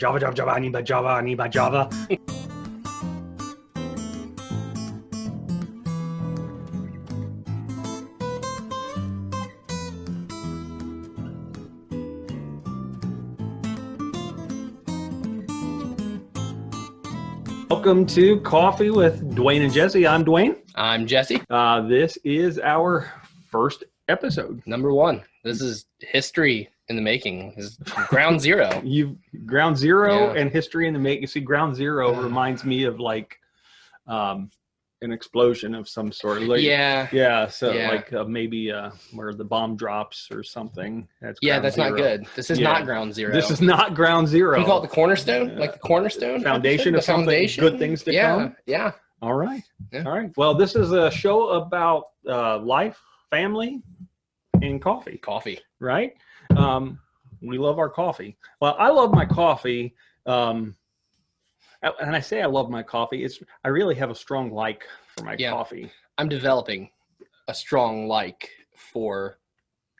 Java, Java, Java, I need my Java, I need my Java. Welcome to Coffee with Dwayne and Jesse. I'm Dwayne. I'm Jesse. This is our first episode. Number one. This is history in the making. This is ground zero. Ground zero Yeah. and history in the making. See, ground zero reminds me of like an explosion of some sort. Like, Yeah. So Yeah. like maybe where the bomb drops or something. That's That's zero. not good. This is not ground zero. This is not ground zero. Can we call it the cornerstone? Like the cornerstone? Foundation of something. Foundation? Good things to come. Yeah. All right. Yeah. All right. Well, this is a show about life, family, and coffee. Coffee. Right? We love our coffee. Well, I love my coffee. And I say I love my coffee. I really have a strong like for my coffee. I'm developing a strong like for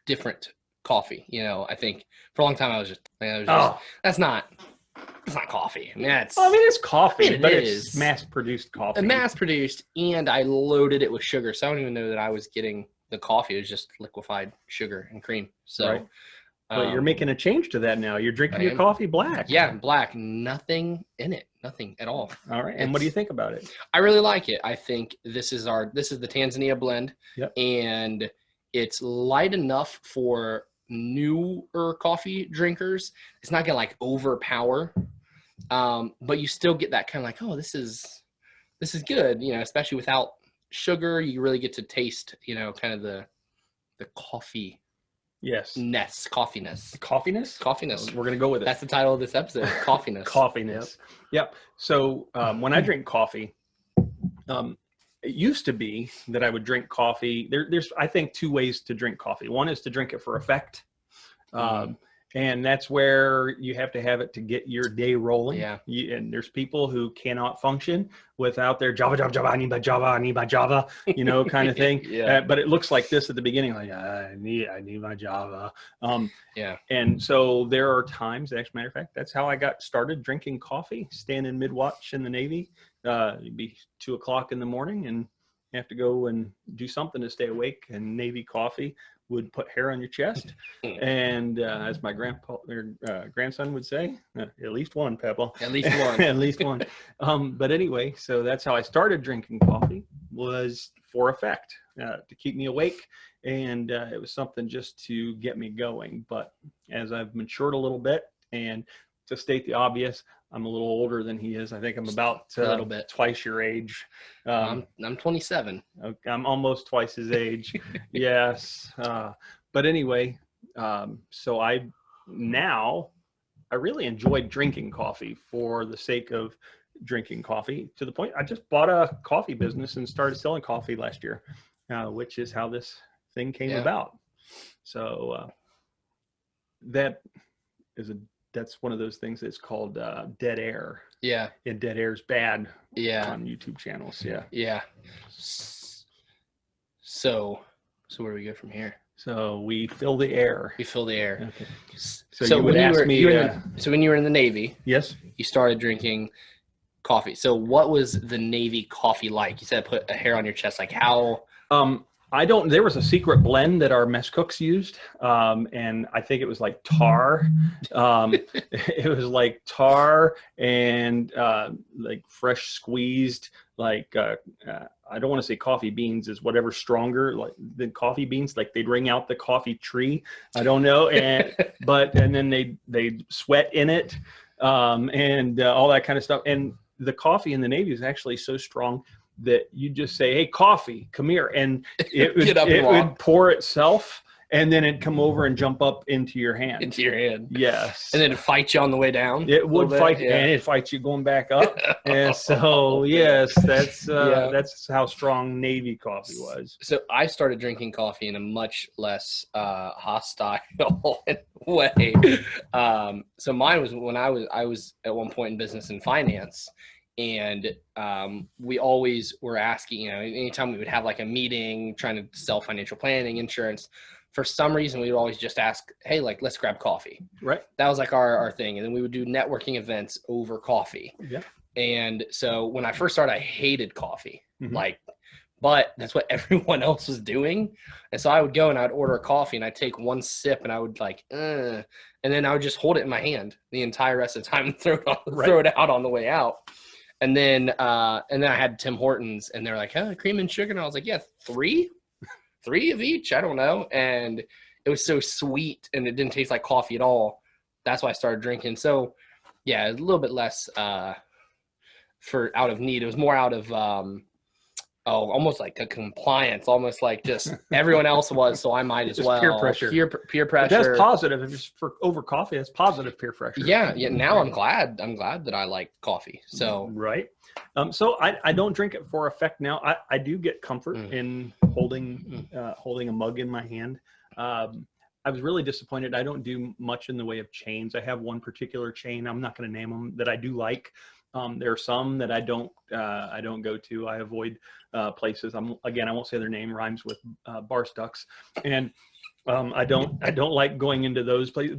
different coffee. You know, I think for a long time I was just that's not coffee. I mean, it's coffee, but it it's is mass-produced coffee. Mass-produced, and I loaded it with sugar, so I don't even know that I was getting the coffee. It was just liquefied sugar and cream. So, right. But you're making a change to that now. You're drinking your coffee black. Yeah, black. Nothing in it. Nothing at all. All right. And what do you think about it? I really like it. I think this is the Tanzania blend. Yep. And it's light enough for newer coffee drinkers. It's not gonna like overpower. But you still get that kind of like, oh, this is good, you know, especially without sugar. You really get to taste, you know, kind of the coffee. Yes. Coffeeness. Coffeeness. We're going to go with it. That's the title of this episode. Coffeeness. Coffeeness. Yep. So when I drink coffee, it used to be that I would drink coffee. There's, I think, two ways to drink coffee. One is to drink it for effect. And that's where you have to have it to get your day rolling. Yeah. And there's people who cannot function without their Java, Java, Java, I need my Java, you know, kind of thing. Yeah. But it looks like this at the beginning, like, I need my Java. Yeah. And so there are times, as a matter of fact, that's how I got started drinking coffee, standing mid-watch in the Navy. It'd be 2 o'clock in the morning and you have to go and do something to stay awake, and Navy coffee would put hair on your chest. And as my grandson would say, at least one, Peppa. At least one. At least one. But anyway, so that's how I started drinking coffee, was for effect, to keep me awake. And it was something just to get me going. But as I've matured a little bit, and to state the obvious, I'm a little older than he is. I think I'm about a little bit twice your age. I'm 27. I'm almost twice his age. Yes. But anyway, so I really enjoy drinking coffee for the sake of drinking coffee, to the point I just bought a coffee business and started selling coffee last year, which is how this thing came about. So that's one of those things that's called dead air. Yeah. And dead air's bad. Yeah. On YouTube channels. Yeah. Yeah. So where do we go from here? So we fill the air. We fill the air. Okay. So you would ask me. So when you were in the Navy, yes, you started drinking coffee. So what was the Navy coffee like? You said put a hair on your chest. Like how? There was a secret blend that our mess cooks used. And I think it was like tar. It was like tar and like fresh squeezed, like I don't want to say coffee beans is whatever stronger like than coffee beans. Like they'd wring out the coffee tree. I don't know. And then they sweat in it, and all that kind of stuff. And the coffee in the Navy is actually so strong that you just say, "Hey, coffee, come here," and it would pour itself, and then it'd come over and jump up into your hand. Into your hand. Yes. And then it'd fight you on the way down. It would fight, and it fights you going back up. And so, yes, that's how strong Navy coffee was. So I started drinking coffee in a much less hostile way. So mine was when I was at one point in business and finance. And we always were asking, you know, anytime we would have like a meeting trying to sell financial planning, insurance, for some reason we would always just ask, hey, like, let's grab coffee. Right. That was like our thing. And then we would do networking events over coffee. Yeah. And so when I first started, I hated coffee. Mhm. Like, but that's what everyone else was doing. And so I would go and I'd order a coffee and I'd take one sip and I would like, and then I would just hold it in my hand the entire rest of the time and throw it out on the way out. And then I had Tim Hortons and they're like, cream and sugar. And I was like, yeah, three of each. I don't know. And it was so sweet and it didn't taste like coffee at all. That's why I started drinking. So yeah, a little bit less for out of need. It was more out of almost like a compliance, almost like just everyone else was, so I might as well. Peer pressure. Peer pressure. But that's positive. If it's for over coffee, that's positive peer pressure. Yeah. Now I'm glad that I like coffee. So right. So I don't drink it for effect now. I do get comfort in holding a mug in my hand. I was really disappointed. I don't do much in the way of chains. I have one particular chain. I'm not going to name them that I do like. There are some that I don't go to. I avoid places. I won't say their name. Rhymes with bar stucks, and I don't like going into those places.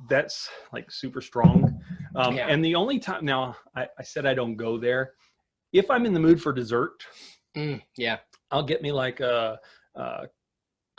That's like super strong. And the only time now I said I don't go there if I'm in the mood for dessert. I'll get me like a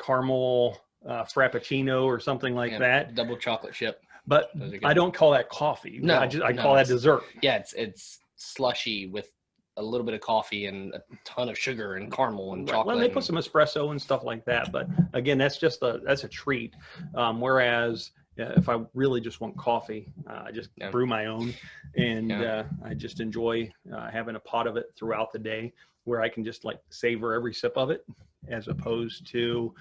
caramel frappuccino or something like that. Double chocolate chip. But I don't call that coffee. No, I call that dessert. Yeah, it's slushy with a little bit of coffee and a ton of sugar and caramel and chocolate. Well, they put some espresso and stuff like that. But again, that's a treat. Whereas if I really just want coffee, I just brew my own, and I just enjoy having a pot of it throughout the day, where I can just like savor every sip of it, as opposed to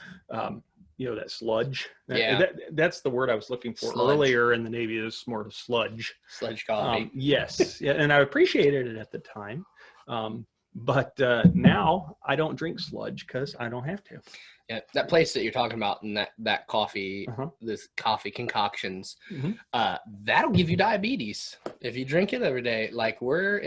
that sludge. That's the word I was looking for earlier in the Navy. Is more sludge. Sludge coffee. Yes, and I appreciated it at the time, but now I don't drink sludge because I don't have to. Yeah, that place that you're talking about, and that coffee, this coffee concoctions, that'll give you diabetes if you drink it every day. Like we're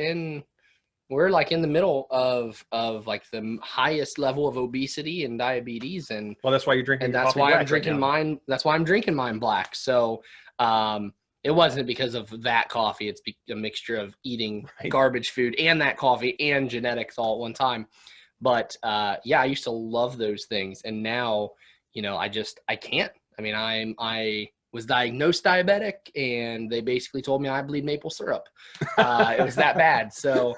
like in the middle of like the highest level of obesity and diabetes, and well, that's why you're drinking. And that's why I'm drinking mine. That's why I'm drinking mine black. So it wasn't because of that coffee. It's a mixture of eating garbage food and that coffee and genetics all at one time. But I used to love those things, and now I can't. I mean, I was diagnosed diabetic, and they basically told me I bleed maple syrup. It was that bad. So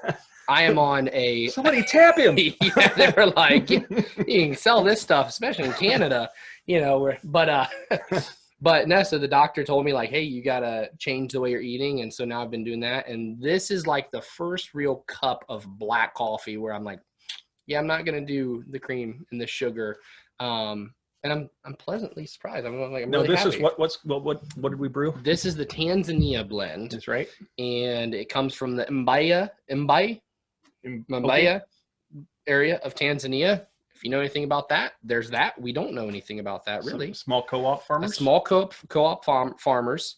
I am on a... Somebody tap him. Yeah, they were like, you can sell this stuff, especially in Canada, but no, so the doctor told me like, hey, you got to change the way you're eating. And so now I've been doing that. And this is like the first real cup of black coffee where I'm like, yeah, I'm not going to do the cream and the sugar. And I'm pleasantly surprised. I'm really happy. Is what did we brew? This is the Tanzania blend. That's right. And it comes from the Mbaya area of Tanzania. If you know anything about that, there's that. We don't know anything about that, really. Some small co-op farmers. Small co-op farmers.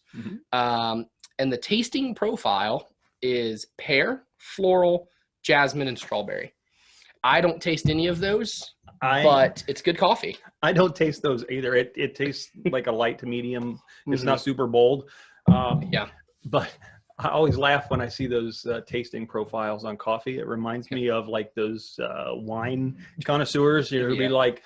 And the tasting profile is pear, floral, jasmine, and strawberry. I don't taste any of those, but it's good coffee. I don't taste those either. It tastes like a light to medium. It's not super bold. But I always laugh when I see those tasting profiles on coffee. It reminds me of like those wine connoisseurs. It'll be like,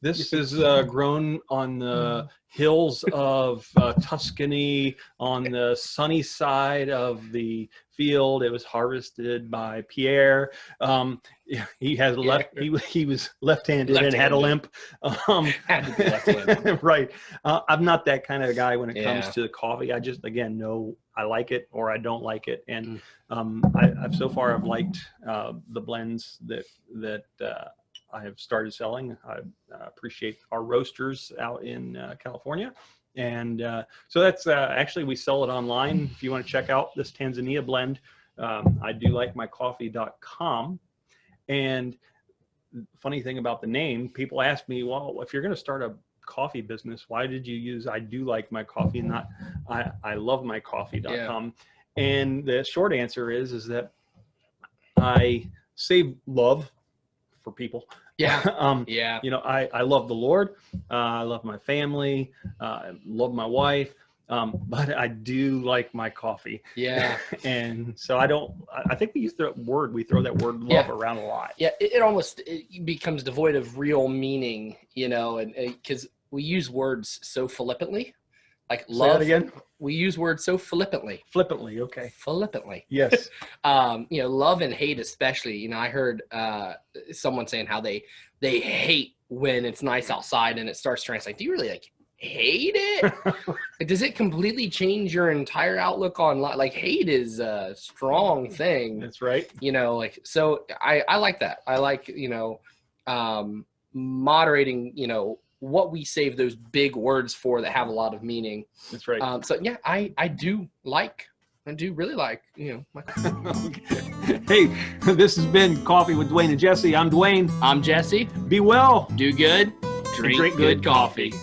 this is grown on the hills of Tuscany on the sunny side of the field. It was harvested by Pierre. He has he was left-handed and had a limp. Had to be left-handed. Right. I'm not that kind of guy when it comes to coffee. I just, again, know I like it or I don't like it. And I've so far I've liked the blends that I have started selling. I appreciate our roasters out in California. And so that's actually, we sell it online. If you want to check out this Tanzania blend, I do like mycoffee.com. And funny thing about the name, people ask me, well, if you're going to start a coffee business, why did you use I do like my coffee, not I love mycoffee.com? And the short answer is that I save love for people Yeah. You know, I love the Lord. I love my family. Love my wife. But I do like my coffee. Yeah. And so I think we throw that word love around a lot. Yeah. It almost becomes devoid of real meaning, you know, and because we use words so flippantly, like love. Say that again. We use words so flippantly. Flippantly. Okay. Flippantly. Yes. You know, love and hate, especially, you know, I heard someone saying how they hate when it's nice outside and it starts to rain. It's like, do you really like hate it? Does it completely change your entire outlook on life? Like, hate is a strong thing. That's right. You know, like, so I like that. I like, you know, moderating, you know, what we save those big words for that have a lot of meaning. That's right. So yeah, I do really like, you know, my Hey, this has been Coffee with Dwayne and Jesse. I'm Dwayne. I'm Jesse. Be well. Do good. Drink good coffee.